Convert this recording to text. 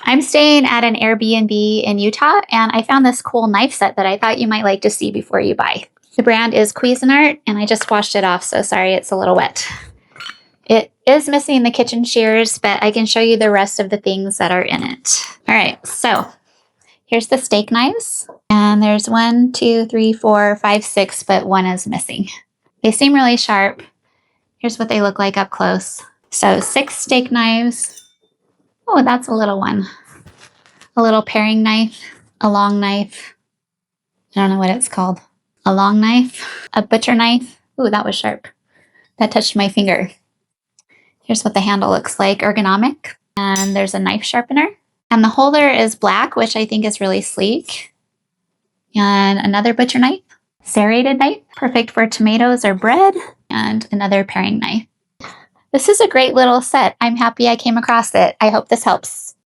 I'm staying at an Airbnb in Utah, and I found this cool knife set that I thought you might like to see before you buy. The brand is Cuisinart, and I just washed it off, so sorry it's a little wet. It is missing the kitchen shears, but I can show you the rest of the things that are in it. All right, so here's the steak knives, and there's 1, 2, 3, 4, 5, 6, but one is missing. They seem really sharp. Here's what they look like up close. So 6 steak knives. Oh, that's a little one. A little paring knife, a long knife. I don't know what it's called. A long knife, a butcher knife. Ooh, that was sharp. That touched my finger. Here's what the handle looks like, ergonomic. And there's a knife sharpener. And the holder is black, which I think is really sleek. And another butcher knife, serrated knife, perfect for tomatoes or bread. And another paring knife. This is a great little set. I'm happy I came across it. I hope this helps.